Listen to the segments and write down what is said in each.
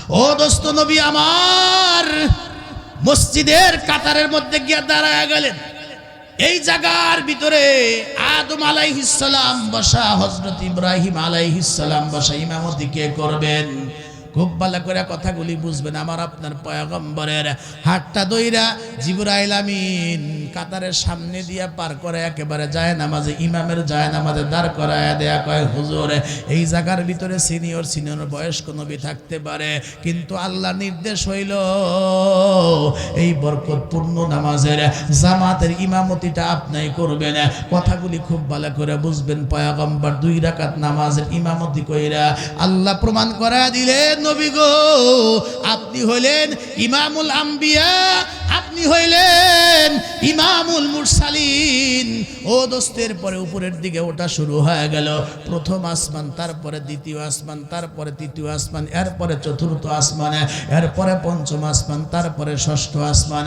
ও দোস্ত, নবী আমার মসজিদের কাতারের মধ্যে গিয়ে দাঁড়ায় গেলেন। এই জায়গার ভিতরে আদম আলাইহিস সালাম বসা, হযরত ইব্রাহিম আলাইহিস সালাম বসা। ইমামতি কে করবেন? খুব ভালো করে কথাগুলি বুঝবেন। আমার আপনার পয়গম্বরের হাতটা দইরা জিবরাইল আমিন কাতারের সামনে দিয়া পার করে একেবারে যায় নামাজে, ইমামের যায় নামাজে দাঁড় করায় দেয়া। কয় হুজুর, এই জায়গার ভিতরে সিনিয়র বয়স্ক নবী থাকতে পারে, কিন্তু আল্লাহ নির্দেশ হইল এই বরকতপূর্ণ নামাজের জামাতের ইমামতিটা আপনিই করবেন। কথাগুলি খুব ভালো করে বুঝবেন। পয়গম্বর 2 রাকাত নামাজের ইমামতি কইরা আল্লাহ প্রমাণ করা দিলেন, নবী গো, আপনি হইলেন ইমামুল আম্বিয়া, আপনি হইলেন ইমামুল মুরসালিন। ও দোস্তের পরে উপরের দিকে ওটা শুরু হয়ে গেল। প্রথম আসমান, তারপরে দ্বিতীয় আসমান, তারপরে তৃতীয় আসমান, এরপরে চতুর্থ আসমান, এরপরে পঞ্চম আসমান, তারপরে ষষ্ঠ আসমান,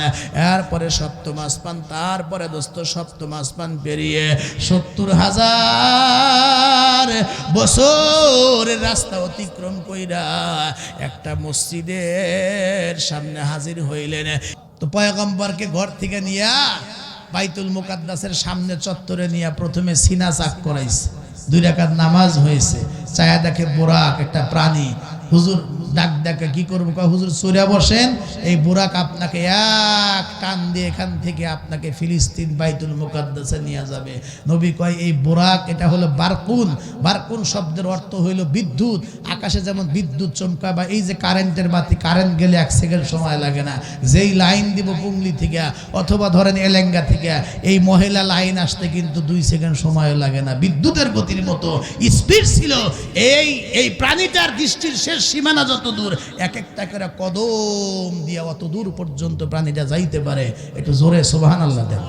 এরপরে সপ্তম আসমান, তারপরে দোস্ত সপ্তম আসমান পেরিয়ে 70,000 বছরের রাস্তা অতিক্রম কইরা একটা মসজিদের সামনে হাজির হইলেন। তো পয়গম্বরকে ঘর থেকে নিয়া বাইতুল মুকাদ্দাসের সামনে চত্বরে নিয়ে প্রথমে সিনা চাক করাইছে। 2 রাকাত নামাজ হয়েছে। চায়া দেখে বুরাক, একটা প্রাণী। হুজুর ডাক ডাকে কি করবো? হুজুর চড়ে বসেন, এই বুরাক আপনাকে এক টান দিয়ে এখান থেকে আপনাকে ফিলিস্তিন বাইতুল মুকাদ্দাসে নিয়ে যাবে। নবী কয় এই বুরাক, এটা হলো বারকুন। বারকুন শব্দের অর্থ হইল বিদ্যুৎ। আকাশে যেমন বিদ্যুৎ চমকায়, বা এই যে কারেন্টের বাতি, কারেন্ট গেলে 1 সেকেন্ড সময় লাগে না। যেই লাইন দিব পুংলি থেকে অথবা ধরেন এলেঙ্গা থেকে, এই মহিলা লাইন আসতে কিন্তু 2 সেকেন্ড সময় লাগে না। বিদ্যুতের গতির মতো স্পিড ছিল এই প্রাণীটার। দৃষ্টির শেষ সীমানা যত দূর, এক একটা করে কদম দিয়া অত দূর পর্যন্ত প্রাণীটা যাইতে পারে। একটু জোরে সুবহানাল্লাহ দেন।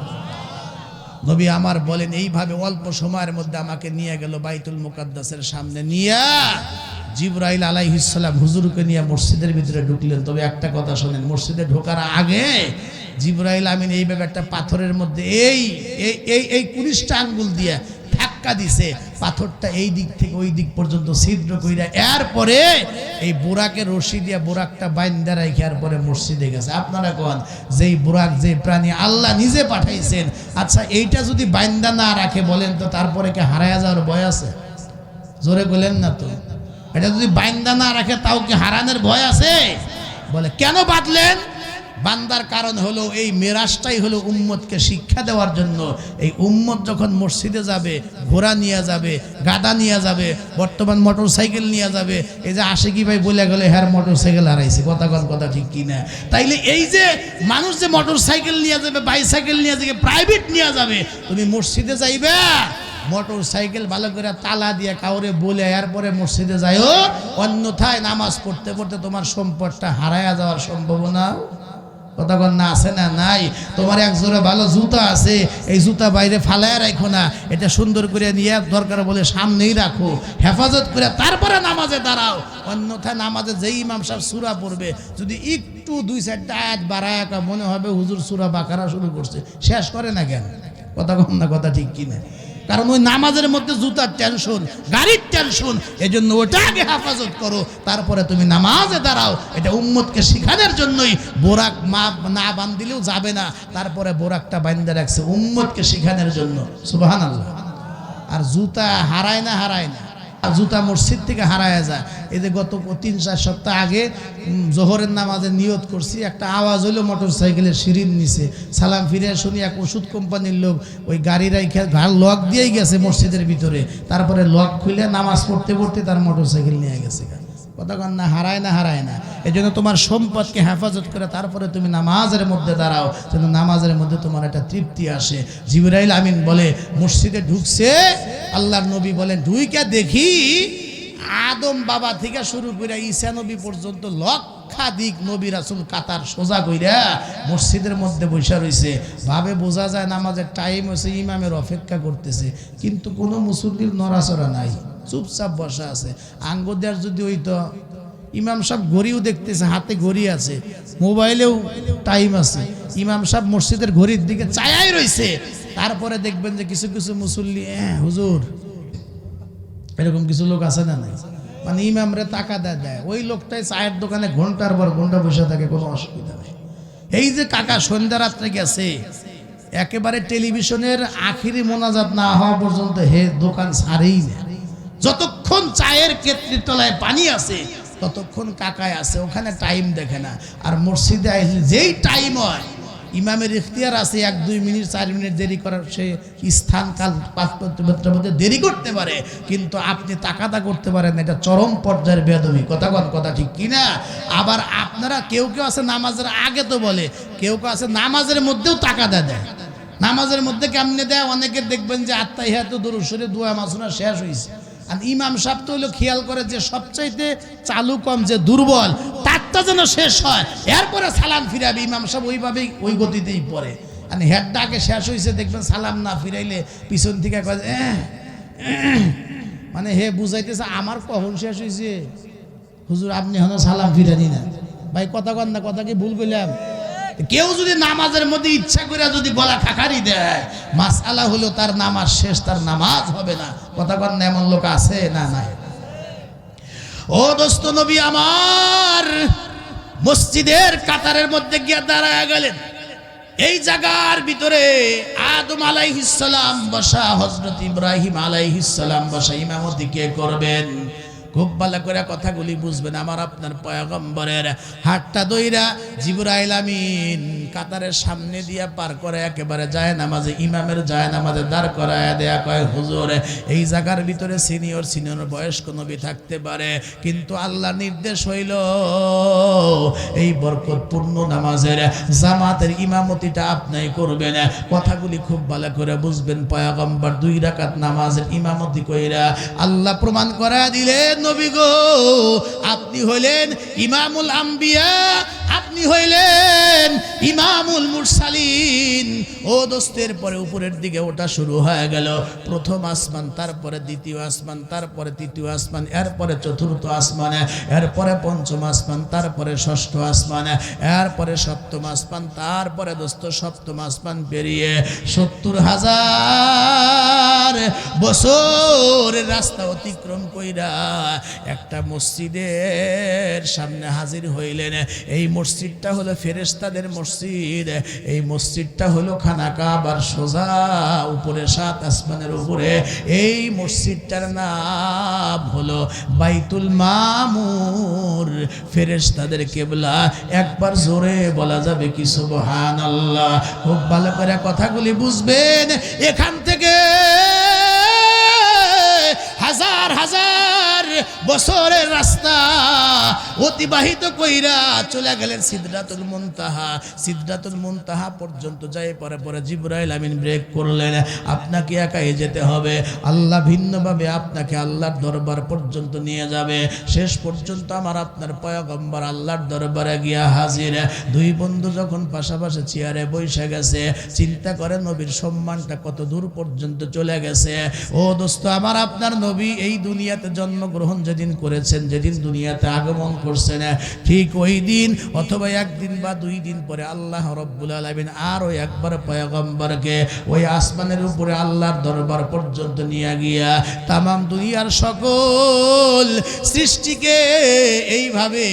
নবী আমার বলেন, এইভাবে অল্প সময়ের মধ্যে আমাকে নিয়ে গেল বাইতুল মুকাদ্দাসের সামনে। নিয়া জিবরাইল আলাইহিস সালাম হুজুরকে নিয়ে মসজিদের ভিতরে ঢুকলেন। তবে একটা কথা শোনেন, মসজিদে ঢোকার আগে জিবরাইল আমিন এইভাবে একটা পাথরের মধ্যে এই 19টা আঙ্গুল দিয়ে ধাক্কা দিছে। পাথরটা এই দিক থেকে ওই দিক পর্যন্ত ছিদ্র কইরা এরপরে এই বুরাকের রশি দিয়ে বুরাকটা বাইন্দা রাখে এরপরে মসজিদে গেছে। আপনারা কোন যেই বুরাক, যে প্রাণী আল্লাহ নিজে পাঠাইছেন, আচ্ছা এইটা যদি বাইন্দা না রাখে বলেন তো তারপরে কি হারায়া যাওয়ার ভয় আছে? জোরে বলেন না তো। এটা যদি বাইন্দা না রাখে তাও কি হারানোর ভয় আছে? বলে কেন বাঁধলেন? বান্দার কারণ হলো এই মেরাজটাই হলো উম্মতকে শিক্ষা দেওয়ার জন্য। এই উম্মত যখন মসজিদে যাবে, ঘোড়া নিয়ে যাবে, গাদা নিয়ে যাবে, বর্তমান মোটর সাইকেল নিয়ে যাবে। এই যে আশিকি ভাই বলে গেলে হ্যাঁ মোটর সাইকেল হারাইছে, কথা ঠিক কিনা? তাইলে এই যে মানুষ যে মোটর সাইকেল নিয়ে যাবে, বাইসাইকেল নিয়ে যাবে, প্রাইভেট নিয়ে যাবে, তুমি মসজিদে যাইবে মোটর সাইকেল ভালো করে তালা দিয়ে কাউরে বলে এরপরে মসজিদে যাইও, অন্যথায় নামাজ পড়তে পড়তে তোমার সম্পদটা হারায়া যাওয়ার সম্ভাবনা কতক্ষণ না আছে না নাই। তোমার এক জোড়া ভালো জুতা আছে, এই জুতা বাইরে ফালায় রাখো না, এটা সুন্দর করে নিয়ে দরকার বলে সামনেই রাখো, হেফাজত করে তারপরে নামাজে দাঁড়াও। অন্যথায় নামাজে যেই ইমাম সাহেব সূরা পড়বে, যদি একটু 2-4টা আয়াত বাড়ায় মনে হবে হুজুর সূরা বাকারা শুরু করছে, শেষ করে না কেন? কতক্ষণ না কথা ঠিক কিনা? কারণ ওই নামাজের মধ্যে জুতার টেনশন, গাড়ির টেনশন, এই জন্য ওটা আগে হেফাজত করো, তারপরে তুমি নামাজে দাঁড়াও। এটা উম্মতকে শিখানোর জন্যই বোরাক না বান্ধিলেও যাবে না, তারপরে বোরাকটা বান্ধে রাখছে উম্মতকে শিখানোর জন্য। সুবহানাল্লাহ। আর জুতা হারায় না, জুতা মসজিদ থেকে হারায় যায়। এই যে গত 3-4 সপ্তাহ আগে জোহরের নামাজে নিয়ত করছি, একটা আওয়াজ হইলো মোটর সাইকেলের সিঁড়ির নিচে। সালাম ফিরে শুনি এক ওষুধ কোম্পানির লোক ওই গাড়ির ঘাড় লক দিয়েই গেছে মসজিদের ভিতরে, তারপরে লক খুলে নামাজ পড়তে পড়তে তার মোটর সাইকেল নিয়ে গেছে। কতক্ষণ না হারায় না। এই জন্য তোমার সম্পদকে হেফাজত করে তারপরে তুমি নামাজের মধ্যে দাঁড়াও, যেন নামাজের মধ্যে তোমার একটা তৃপ্তি আসে। জিবরাইল আমিন বলে মসজিদে ঢুকছে, আল্লাহর নবী বলেন ঢুইকা দেখি আদম বাবা থেকে শুরু করে ঈসা নবী পর্যন্ত লক্ষাধিক নবী রাসূল কাতার সোজা কইরা মসজিদের মধ্যে বসে রয়েছে। ভাবে বোঝা যায় নামাজের টাইম হয়েছে, ইমামের অপেক্ষা করতেছে, কিন্তু কোনো মুসল্লির নড়াচড়া নাই, চুপচাপ বসা আছে। আঙ্গুদের যদি হইতো, ইমাম সাহেব ঘড়িও দেখতেছে, হাতে ঘড়ি আছে, মোবাইলেও টাইম আছে, ইমাম সাহেব মসজিদের ঘড়ির দিকে চায়াই রয়েছে। তারপরে দেখবেন যে কিছু মুসল্লি হুজুর, এরকম কিছু লোক আছে না নাই? মানে ইমামরে টাকা দেয়, ওই লোকটাই চায়ের দোকানে ঘন্টার পর ঘন্টা বসে থাকে, কোনো অসুবিধা নেই। এই যে কাকা সন্ধ্যা রাত্রে গেছে, একেবারে টেলিভিশনের আখিরি মোনাজাত না হওয়া পর্যন্ত হে দোকান ছাড়েই না। যতক্ষণ চায়ের কেটলির তলায় পানি আছে ততক্ষণ কাকায় আছে, ওখানে টাইম দেখে না। আর মসজিদে আইলে যেই টাইম হয়, ইমামের ইখতিয়ার আছে 1-2 মিনিট 4 মিনিট দেরি করার, সে স্থান কাল পাত্রের মধ্যে দেরি করতে পারে, কিন্তু আপনি তাকাদা করতে পারেন, এটা চরম পর্যায়ের বেয়াদবি। কথা ঠিক কিনা? আবার আপনারা কেউ কেউ আছে নামাজের আগে তো বলে, কেউ কেউ আছে নামাজের মধ্যেও তাকাদা দেয়। নামাজের মধ্যে কেমনে দেয়? অনেকে দেখবেন যে আত্মাহিয়াতু দুরূদ শরীফ দোয়া মাসুনা শেষ হয়েছে, আর ইমাম সাহেব তো হলো খেয়াল করে যে সবচাইতে চালু কম, যে দুর্বল, তারটা যেন শেষ হয়, এরপরে সালাম ফিরাবে। ইমাম সাহেব ওইভাবেই ওই গতিতেই পড়ে। আর হেডটা আগে শেষ হয়েছে, দেখবেন সালাম না ফিরাইলে পিছন থেকে কয় মানে হে বুঝাইতেছে আমার কখন শেষ হয়েছে, হুজুর আপনি হলো সালাম ফিরানি না। ভাই কথা কন না, কথা কি ভুল করলাম? কেউ যদি নামাজের মধ্যে ইচ্ছা করে যদি গলা খাকারি দেয়, মাসআলা হলো তার নামাজ শেষ, তার নামাজ হবে না। কথা কন না, এমন লোক আছে না? নাই। ও দোস্ত, নবী আমার মসজিদের কাতারের মধ্যে গিয়ে দাঁড়ায় গেলেন। এই জায়গার ভিতরে আদম আলাইহিস সালাম বসা, হযরত ইব্রাহিম আলাইহিস সালাম বসা। ইমামতি কে করবেন? খুব ভালো করে কথাগুলি বুঝবেন। আমার আপনার পয়গম্বরের হাতটা দইরা জিবরাইল আমিন কাতারের সামনে দিয়া পার করে একেবারে যায় নামাজে, ইমামের যায় নামাজে দাঁড় করায় দেয়া, কয় হুজুর এই জায়গার ভিতরে সিনিয়র বয়স্ক নবী থাকতে পারে, কিন্তু আল্লাহ নির্দেশ হইল এই বরকতপূর্ণ নামাজের জামাতের ইমামতিটা আপনি করবেন। কথাগুলি খুব ভালো করে বুঝবেন। পয়গম্বর 2 রাকাত নামাজের ইমামতি কইরা আল্লাহ প্রমাণ করা দিলেন, নবী গো আপনি হইলেন ইমামুল আম্বিয়া, আপনি হইলেন ইমামুল মুরসালিন। ও দোস্তের পরে উপরের দিকে ওটা শুরু হয়ে গেল। প্রথম আসমান, তারপরে দ্বিতীয় আসমান, তারপরে তৃতীয় আসমান, এরপরে চতুর্থ আসমান, এরপরে পঞ্চম আসমান, তারপরে ষষ্ঠ আসমান, এরপরে সপ্তম আসমান, তারপরে দোস্ত সপ্তম আসমান পেরিয়ে 70,000 বছর রাস্তা অতিক্রম কইরা একটা মসজিদের সামনে হাজির হইলেন। এই মসজিদটা হলো ফেরেশতাদের মসজিদ। এই মসজিদটা হলো খানা কাবার সোজা উপরে 7 আসমানের উপরে। এই মসজিদটার নাম হলো বাইতুল মামুর, ফেরেশতাদের কিবলা। একবার জোরে বলা যাবে কি সুবহানাল্লাহ? খুব ভালো করে কথাগুলি বুঝবেন। এখান থেকে হাজার হাজার বছরের রাস্তা অতিবাহিত কইরা চলে গেলেন সিদরাতুল মুনতাহা। সিদরাতুল মুনতাহা পর্যন্ত যাই পরে জিবরাইল আমিন ব্রেক করলেন, আপনাকে একাই যেতে হবে, আল্লাহ ভিন্নভাবে আপনাকে আল্লাহর দরবার পর্যন্ত নিয়ে যাবে। শেষ পর্যন্ত আমার আপনার পয়গম্বর আল্লাহর দরবারে গিয়া হাজির। 2 বন্ধু যখন পাশাপাশি চেয়ারে বসে গেছে, চিন্তা করে নবীর সম্মানটা কত দূর পর্যন্ত চলে গেছে। ও দোস্ত, আমার আপনার নবী এই দুনিয়াতে জন্মগ্রহণ যেদিন করেছেন, যেদিন দুনিয়াতে আগমন করছেন, ঠিক ওই দিন অথবা 1 দিন বা 2 দিন পরে আল্লাহ রব্বুল আলামিন আরো একবার পয়গম্বরকে ওই আসমানের উপরে আল্লাহর দরবার পর্যন্ত নিয়ে গিয়া তামাম দুনিয়ার সকল সৃষ্টিকে এইভাবে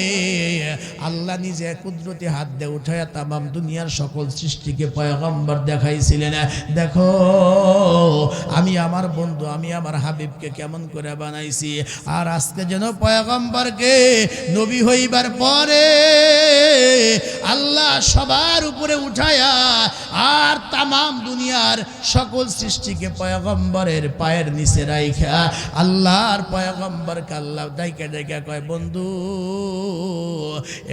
আল্লাহ নিজে কুদরতি হাত দিয়ে উঠায়া তামাম দুনিয়ার সকল সৃষ্টিকে পয়গম্বর দেখাইছিলেন, দেখো আমি আমার বন্ধু, আমি আমার হাবিবকে কেমন করে বানাইছি। আর আজকে যেন পয়গম্বরকে নবী হইবার পরে আল্লাহ সবার উপরে উঠায়া আর তামাম দুনিয়ার সকল সৃষ্টিকে পয়গম্বরের পায়ের নিচে রাইখা আল্লাহর পয়গম্বরকে আল্লাহ ডাইকা ডাইকা কয়, বন্ধু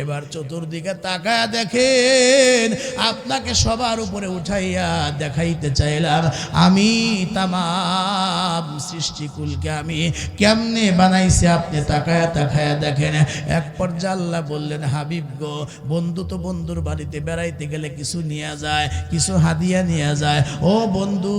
এবার চতুর্দিকে তাকায়া দেখেন, আপনাকে সবার উপরে উঠাইয়া দেখাইতে চাইলাম আমি তামাম সৃষ্টিকুলকে আমি কেমনে বানাইছি, আপনি তাকায়া তাকায়া দেখেন। এক পর্যায়ে আল্লাহ বললেন, হাবিব গো, বন্ধু তো বন্ধুর বাড়িতে বেড়াইতে গেলে কিছু নিয়ে যায়, কিছু হাদিয়া নিয়ে যায়। ও বন্ধু,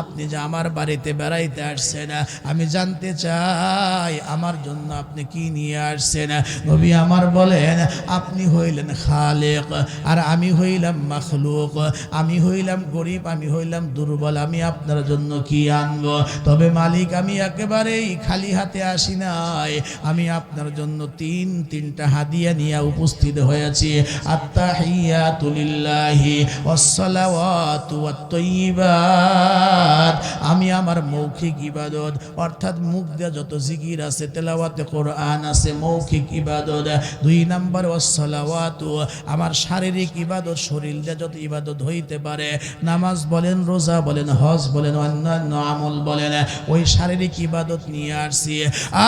আপনি যে আমার বাড়িতে বেড়াইতে আসছেন, আমি জানতে চাই আমার জন্য আপনি কি নিয়ে আসছেন। নবী আমার আমার বলেন আপনি হইলেন খালেক আর আমি হইলাম মাখলুক, আমি হইলাম গরিব, আমি হইলাম দুর্বল, আমি আপনার জন্য কি আনবো? তবে মালিক আমি একেবারেই খালি হাতে আসি নাই, আমি আপনার জন্য তিনটা হাদিয়া নিয়ে উপস্থিত হয়েছি। আত্তাহিয়াতু লিল্লাহি ওয়াসসালাওয়াতু ওয়াত-তাইয়্যিবাত, আমি আমার মৌখিক ইবাদত অর্থাৎ মুখ দিয়ে যত জিকির আছে, তেলাওয়াতে কোরআন আছে, মৌখিক ইবাদত। 2 নাম্বার ওয়াসসালাওয়াতু, আমার শারীরিক ইবাদত, শরীর দিয়ে যত ইবাদত হইতে পারে, নামাজ বলেন, রোজা বলেন, হজ বলেন, অন্যান্য আমল বলেন, ওই শারীরিক ইবাদত নিয়ে আসছি।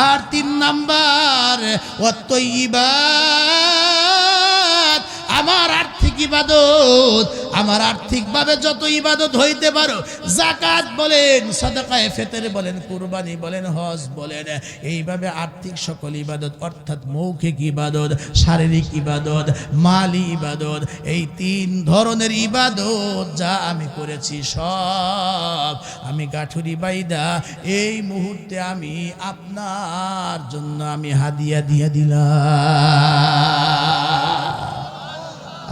আর 3 নাম্বার ওয়াত-তাইয়্যিবাত, আমার আর্থিক ইবাদত, আমার আর্থিকভাবে যত ইবাদত হইতে পারো, যাকাত বলেন, সাদাকায়ে ফিতর বলেন, কুরবানি বলেন, হজ বলেন, এইভাবে আর্থিক সকল ইবাদত অর্থাৎ মৌখিক ইবাদত, শারীরিক ইবাদত, মালি ইবাদত, এই 3 ধরনের ইবাদত যা আমি করেছি সব আমি গাঠুরি বাইদা এই মুহূর্তে আমি আপনার জন্য আমি হাদিয়া দিয়ে দিলাম।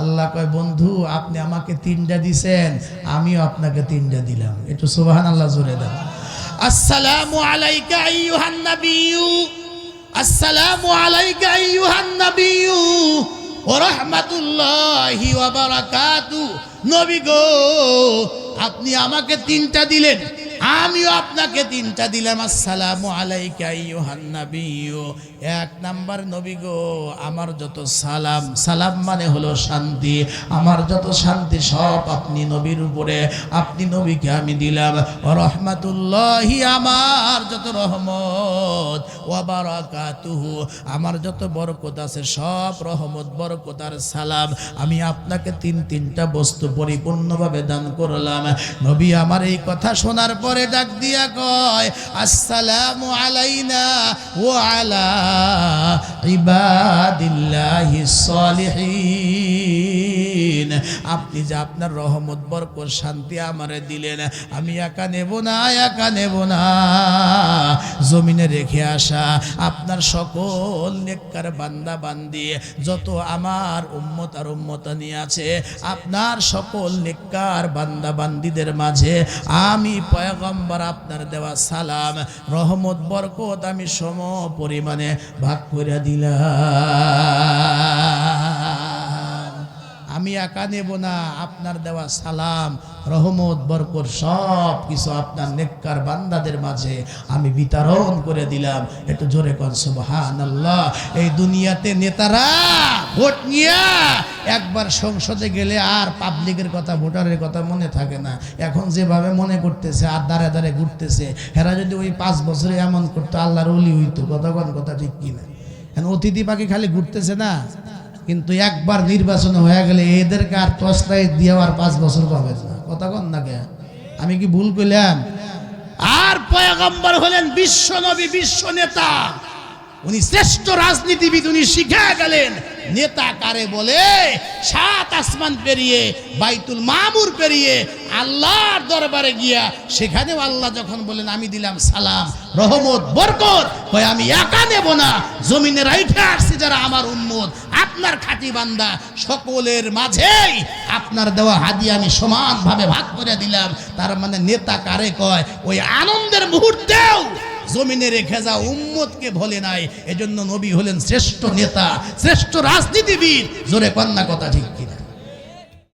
আল্লাহ কয় বন্ধু আপনি আমাকে 3টা দিছেন, আমিও আপনাকে 3টা দিলাম। একটু সুবহানাল্লাহ জোরে দেন। আসসালামু আলাইকা আইয়ুহান নাবিয়্যু, আসসালামু আলাইকা আইয়ুহান নাবিয়্যু ওয়া রাহমাতুল্লাহি ওয়া বারাকাতুহু। নবী গো আপনি আমাকে 3টা দিলেন, আমিও আপনাকে 3টা দিলাম। আসসালামু আলাইকা আইয়ুহান নাবিয়্যু, 1 নাম্বার নবী গো আমার যত সালাম, সালাম মানে হলো শান্তি, আমার যত শান্তি সব আপনি নবীর উপরে, আপনি নবীকে আমি দিলাম। ওয়া রাহমাতুল্লাহি, আমার যত রহমত, ওয়া বারাকাতুহু, আমার যত বরকত আছে সব রহমত বরকত আর সালাম আমি আপনাকে 3টা বস্তু পরিপূর্ণভাবে দান করলাম। নবী আমার এই কথা শোনার পরে ডাক দিয়া কয় আসসালামু আলাইনা ওয়া আলা ইবাদিল্লাহিস সালিহিন। আপনি যে আপনার রহমত বরকত শান্তি আমারে দিলেন, আমি একা নেব না, একা নেব না, জমিনে রেখে আসা আপনার সকল নেককার বান্দা বান্দি যত আমার উম্মত আর উম্মতানি আছে, আপনার সকল নেককার বান্দা বান্দিদের মাঝে আমি পয়গম্বর আপনার দেওয়া সালাম রহমত বরকত আমি সম পরিমাণে ভাগ করে দিলাম। আমি একা নেব না, আপনার দেওয়া সালাম রহমত বরকত সব কিছু আপনার নেককার বান্দাদের মাঝে আমি বিতরণ করে দিলাম। একটু জোরে কোন সুবহানাল্লাহ। এই দুনিয়াতে নেতারা ভোট নিয়ে একবার সংসদে গেলে আর পাবলিকের কথা, ভোটারের কথা মনে থাকে না। এখন যেভাবে মনে করতেছে আর দাঁড়ে দাঁড়ে ঘুরতেছে, এরা যদি ওই 5 বছরে এমন করতো আল্লাহর ওলি হইতো। কথা ঠিক কিনা? এখন অতিথি পাখি খালি ঘুরতেছে না, কিন্তু একবার নির্বাচন হয়ে গেলে এদেরকে আর তসলাই দিয়ে আর 5 বছর পাবে না। কথা কন না কে? আমি কি ভুল করলাম? আর পয়গম্বর হলেন বিশ্ব নবী, বিশ্ব নেতা, উনি শ্রেষ্ঠ রাজনীতিবিদ। উনি শিখে গেলেন নেতা কারে বলে। 7 আসমান পেরিয়ে বাইতুল মামুর পেরিয়ে আল্লাহর দরবারে গিয়া সেখানেও আল্লাহ যখন বলেন আমি দিলাম সালাম রহমত বরকত, কয় আমি একা নেব না, জমিনে রাইখে আসছি যারা আমার উম্মত আপনার খাঁটি বান্দা সকলের মাঝেই আপনার দেওয়া হাদিয়া আমি সমানভাবে ভাগ করে দিলাম। তার মানে নেতা কারে কয়? ওই আনন্দের মুহূর্তেও জমিনে রেখে যা উম্মতকে ভোলে নাই। এজন্য নবী হলেন শ্রেষ্ঠ নেতা, শ্রেষ্ঠ রাজনীতিবিদ। জোরে কন্যা কথা ঠিক কি?